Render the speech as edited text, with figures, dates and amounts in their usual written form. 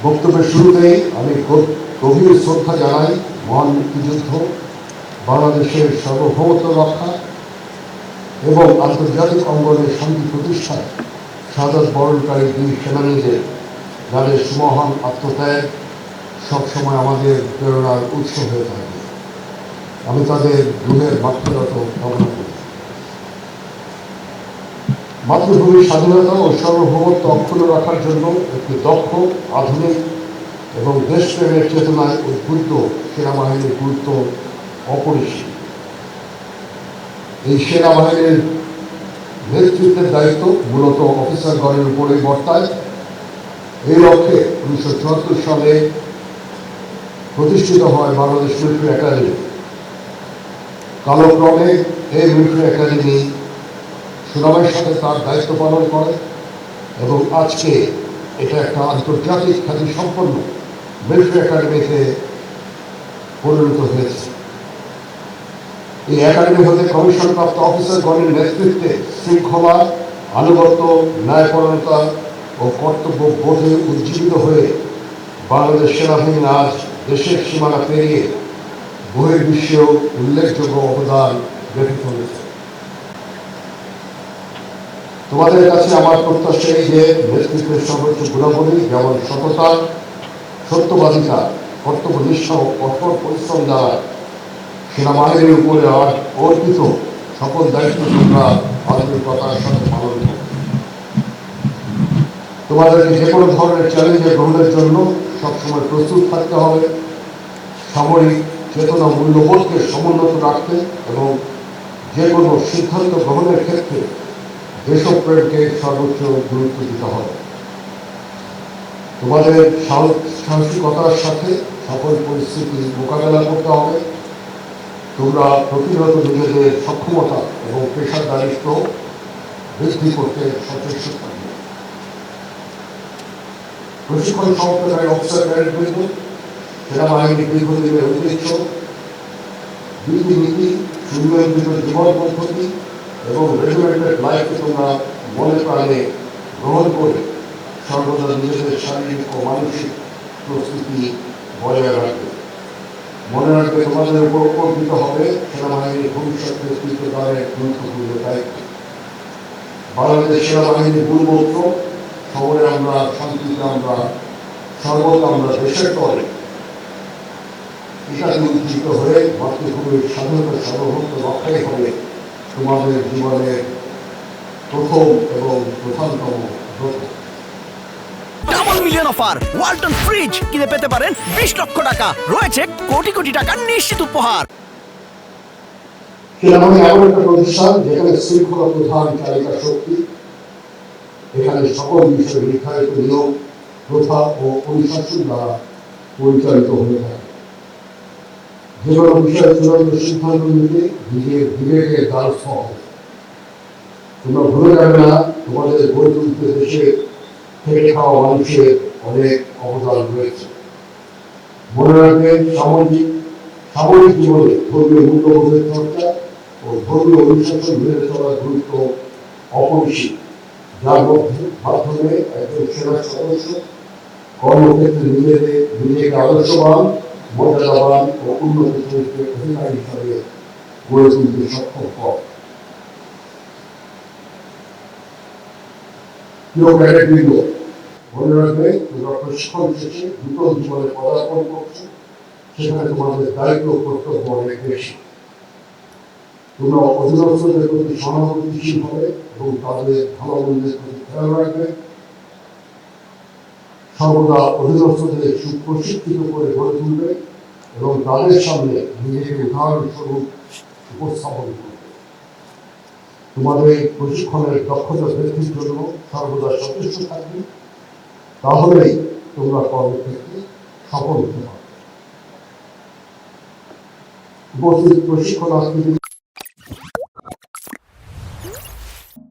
বক্তব্যের শুরুতেই আমি গভীর শ্রদ্ধা জানাই মহান মুক্তিযুদ্ধ, বাংলাদেশের সার্বভৌমত্ব রক্ষা এবং আন্তর্জাতিক অঙ্গনে শান্তি প্রতিষ্ঠায় শাহাদাত বরণকারী বীর সেনানীদের, যাদের সুমহান আত্মত্যাগ সবসময় আমাদের প্রেরণার উৎস হয়ে থাকে। আমি তাদের রুহের মাত্রাগত কামনা করি। মাতৃভূমির স্বাধীনতা ও সার্বভৌমত্ব অক্ষুণ্ণ রাখার জন্য একটি দক্ষ, আধুনিক এবং দেশপ্রেমের চেতনায় উদ্বুদ্ধ সেনাবাহিনীর গুরুত্ব অপরিসীম। এই সেনাবাহিনীর নেতৃত্বের দায়িত্ব মূলত অফিসারগণের উপরেই বর্তায়। এই লক্ষ্যে 1974 সালে প্রতিষ্ঠিত হয় বাংলাদেশ মিলিটারি একাডেমি। কালক্রমে এই মিলিটারি একাডেমি সুনামের সাথে তার দায়িত্ব পালন করে এবং আজকে এটা একটা আন্তর্জাতিক খ্যাতিসম্পন্ন মিলিটারি একাডেমিতে পরিণত হয়েছে। এই একাডেমি হতে কমিশনপ্রাপ্ত অফিসারগণের নেতৃত্বে শৃঙ্খলা, আনুগত্য, ন্যায়পরায়ণতা ও কর্তব্য বোধে উজ্জীবিত হয়ে বাংলাদেশ সেনাবাহিনী আজ দেশের সীমানা পেরিয়ে বহির্বিশ্বেও উল্লেখযোগ্য অবদান রেখে চলেছে। তোমাদের কাছে আমার প্রত্যাশা এই যে নেতৃত্বের সর্বোচ্চ গুণাবলী যেমন সততা, সত্যবাদিতা, কর্তব্যনিষ্ঠ ও কঠোর পরিশ্রম দ্বারা সেনাবাহিনীর উপরে অর্পিত সকল দায়িত্ব তোমরা আন্তরিকতার সাথে পালন করো। তোমাদেরকে যে কোনো ধরনের চ্যালেঞ্জে গ্রহণের জন্য সবসময় প্রস্তুত থাকতে হবে, সামরিক চেতনা মূল্যবোধকে সমুন্নত রাখতে এবং যে কোনো সিদ্ধান্ত গ্রহণের ক্ষেত্রে দেশপ্রেমকে সর্বোচ্চ গুরুত্ব দিতে হবে। তোমাদের সাহসিকতার সাথে সকল পরিস্থিতি মোকাবেলা করতে হবে। তোমরা প্রতিনিয়ত নিজেদের সক্ষমতা এবং পেশাদারিত্ব বৃদ্ধি করতে সচেষ্ট থাকবে। প্রশিক্ষণ সমাপ্তকারী অফিসার ক্যাডেটবৃন্দ, সেনাবাহিনীর দীর্ঘদিনের ঐতিহ্য, রীতিনীতি, সুনিয়ন্ত্রিত জীবন পদ্ধতি এবং রেগুলেটেড লাইফকে তোমরা মনে প্রাণে গ্রহণ করে সর্বদা নিজেদের শারীরিক ও মানসিক প্রস্তুতি বজায় রাখবে। মনে রাখবে তোমাদের উপর অর্পিত হবে সেনাবাহিনীর ভবিষ্যৎ নেতৃত্বদানের গুরুত্বপূর্ণ দায়িত্ব। বাংলাদেশ সেনাবাহিনীর মূলমন্ত্র শহরে আমরা শান্তিতে আমরা সর্বদা আমরা দেশের তরে, এটাতে উজ্জীবিত হয়ে মাতৃভূমির স্বাধীনতা সার্বভৌমত্ব রক্ষাই হবে তোমাদের জীবনের প্রথম এবং প্রধানতম ব্রত। Double million offer Walton fridge কিনে পেতে পারেন 20 লক্ষ টাকা, রয়েছে কোটি কোটি টাকার নিশ্চিত উপহার। সেনাবাহিনী এমন একটা প্রতিষ্ঠান যেখানে শৃঙ্খলা প্রধান চালিকা শক্তি। এখানে সকল বিষয় নির্ধারিত নিয়ম, প্রথা ও অনুশাসন দ্বারা পরিচালিত হয়ে থাকে। যে কোনো বিষয়ে চূড়ান্ত সিদ্ধান্ত নিতে নিজের বিবেকের দ্বারস্থ হবে। তোমরা ভুলে যাবে না তোমাদের গড়ে তুলতে দেশে থেকে খাওয়া মানুষের অনেক অবদান রয়েছে। মনে রাখবে সামরিক জীবনে ধর্মীয় মূল্যবোধের চর্চা ও ধর্মীয় অনুশাসন মেনে চলার গুরুত্ব অপরিসীম, যার মাধ্যমে একজন সেনা সদস্য কর্মক্ষেত্রে নিজেকে আদর্শবান, মর্যাদাবান ও উন্নত চরিত্রের অধিকারী হিসাবে গড়ে তুলতে সক্ষম হয়। প্রিয় ক্যাডেটবৃন্দ, মনে রাখবে তোমরা প্রশিক্ষণ শেষে দ্রুত জীবনে পদার্পণ করছো, সেখানে তোমাদের দায়িত্ব কর্তব্য অনেক বেশি। তোমরা অধীনস্থদের প্রতি সহানুভূতিশীল হবে এবং তাদের ভালো মন্দের প্রতি খেয়াল রাখবে। সর্বদা অধীনস্থদের সুপ্রশিক্ষিত করে গড়ে তুলবে এবং তাদের সামনে নিজেকে উদাহরণস্বরূপ উপস্থাপন করবে। তোমাদের প্রশিক্ষণের দক্ষতা বৃদ্ধির জন্য সর্বদা সচেষ্ট থাকবে, তাহলেই তোমরা কর্মক্ষেত্রে সফল হতে পারবে। উপস্থিত প্রশিক্ষণার্থীদের